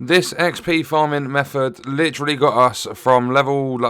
This XP farming method literally got us from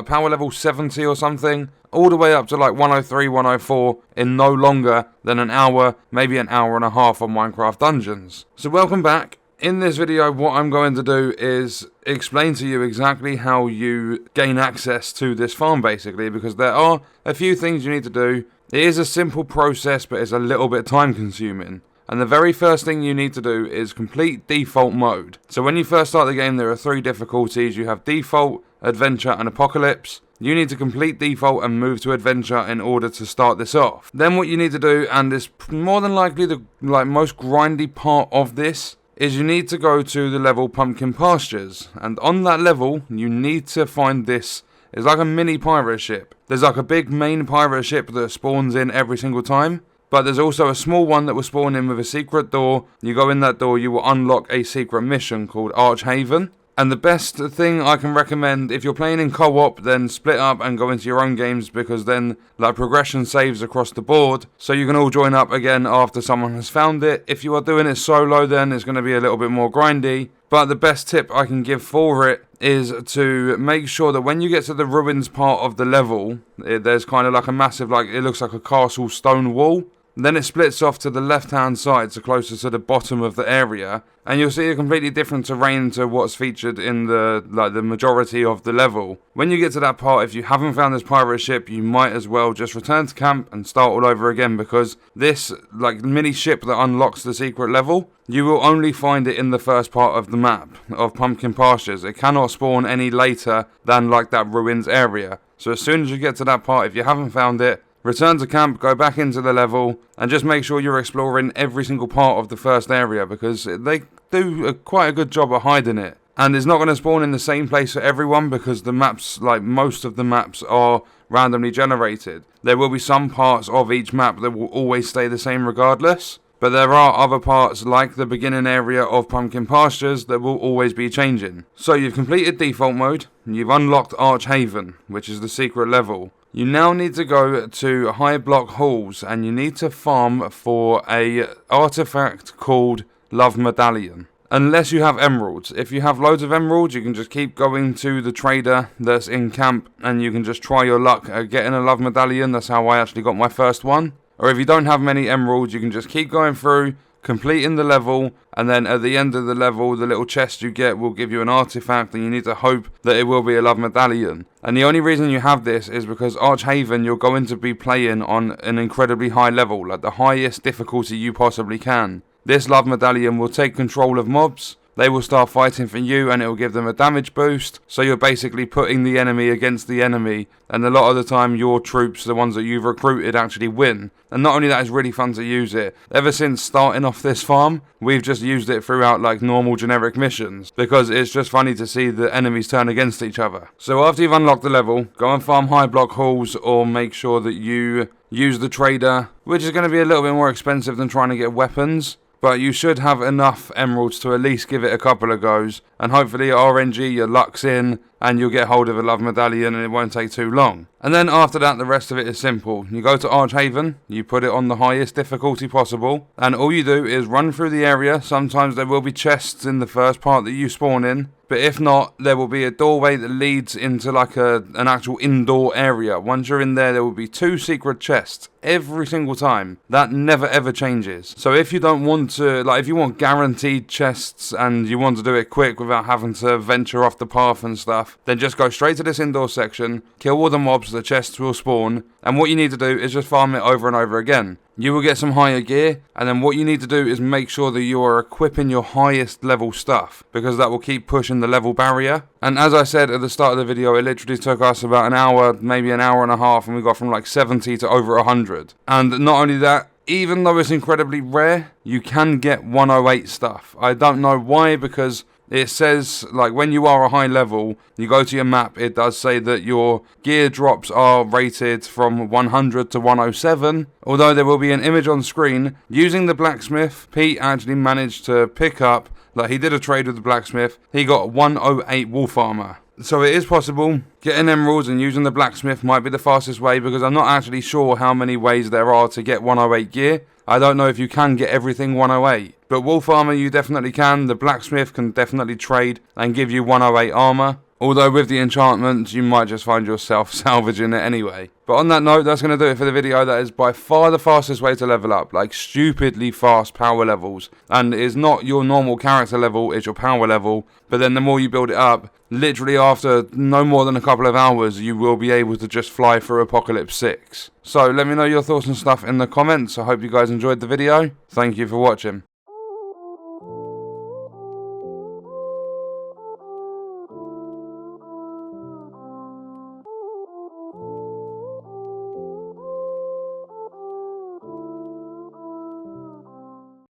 power level 70 or something, all the way up to like 103, 104 in no longer than an hour, maybe an hour and a half on Minecraft Dungeons. So welcome back. In this video, what I'm going to do is explain to you exactly how you gain access to this farm, basically, because there are a few things you need to do. It is a simple process, but it's a little bit time consuming. And the very first thing you need to do is complete default mode. So when you first start the game, there are 3 difficulties. You have default, adventure, and apocalypse. You need to complete default and move to adventure in order to start this off. Then what you need to do, and is more than likely the most grindy part of this, is you need to go to the level Pumpkin Pastures. And on that level, you need to find this. It's like a mini pirate ship. There's like a big main pirate ship that spawns in every single time. But there's also a small one that will spawn in with a secret door. You go in that door, you will unlock a secret mission called Archhaven. And the best thing I can recommend, if you're playing in co-op, then split up and go into your own games, because then progression saves across the board. So you can all join up again after someone has found it. If you are doing it solo, then it's going to be a little bit more grindy. But the best tip I can give for it is to make sure that when you get to the ruins part of the level, there's kind of like a massive, it looks like a castle stone wall. Then it splits off to the left-hand side, so closer to the bottom of the area, and you'll see a completely different terrain to what's featured in the majority of the level. When you get to that part, if you haven't found this pirate ship, you might as well just return to camp and start all over again, because this mini ship that unlocks the secret level, you will only find it in the first part of the map of Pumpkin Pastures. It cannot spawn any later than that ruins area. So as soon as you get to that part, if you haven't found it, return to camp, go back into the level, and just make sure you're exploring every single part of the first area, because they do quite a good job of hiding it. And it's not going to spawn in the same place for everyone, because the maps, most of the maps, are randomly generated. There will be some parts of each map that will always stay the same regardless, but there are other parts, like the beginning area of Pumpkin Pastures, that will always be changing. So you've completed default mode, and you've unlocked Archhaven, which is the secret level. You now need to go to high block halls, and you need to farm for a artefact called Love Medallion. Unless you have emeralds. If you have loads of emeralds, you can just keep going to the trader that's in camp, and you can just try your luck at getting a Love Medallion. That's how I actually got my first one. Or if you don't have many emeralds, you can just keep going through, completing the level, and then at the end of the level, the little chest you get will give you an artifact, and you need to hope that it will be a Love Medallion. And the only reason you have this is because Archhaven, you're going to be playing on an incredibly high level, the highest difficulty you possibly can. This Love Medallion will take control of mobs. They will start fighting for you, and it will give them a damage boost. So you're basically putting the enemy against the enemy, and a lot of the time your troops, the ones that you've recruited, actually win. And not only that, it's really fun to use it. Ever since starting off this farm, we've just used it throughout normal generic missions, because it's just funny to see the enemies turn against each other. So after you've unlocked the level, go and farm high block halls, or make sure that you use the trader, which is going to be a little bit more expensive than trying to get weapons. But you should have enough emeralds to at least give it a couple of goes. And hopefully RNG, your luck's in, and you'll get hold of a Love Medallion, and it won't take too long. And then after that, the rest of it is simple. You go to Archhaven, you put it on the highest difficulty possible, and all you do is run through the area. Sometimes there will be chests in the first part that you spawn in. But if not, there will be a doorway that leads into an actual indoor area. Once you're in there will be 2 secret chests every single time. That never ever changes. So if you don't want to, if you want guaranteed chests and you want to do it quick without having to venture off the path and stuff, then just go straight to this indoor section, kill all the mobs, the chests will spawn, and what you need to do is just farm it over and over again. You will get some higher gear, and then what you need to do is make sure that you are equipping your highest level stuff, because that will keep pushing the level barrier. And as I said at the start of the video, it literally took us about an hour, maybe an hour and a half, and we got from 70 to over 100. And not only that, even though it's incredibly rare, you can get 108 stuff. I don't know why, because it says, when you are a high level, you go to your map, it does say that your gear drops are rated from 100 to 107. Although there will be an image on screen. Using the blacksmith, Pete actually managed to pick up, he did a trade with the blacksmith, he got 108 wolf armor. So it is possible. Getting emeralds and using the blacksmith might be the fastest way, because I'm not actually sure how many ways there are to get 108 gear. I don't know if you can get everything 108. But wolf armor you definitely can. The blacksmith can definitely trade and give you 108 armor. Although with the enchantments, you might just find yourself salvaging it anyway. But on that note, that's going to do it for the video. That is by far the fastest way to level up. Like, stupidly fast power levels. And it is not your normal character level, it's your power level. But then the more you build it up, literally after no more than a couple of hours, you will be able to just fly through Apocalypse 6. So let me know your thoughts and stuff in the comments. I hope you guys enjoyed the video. Thank you for watching.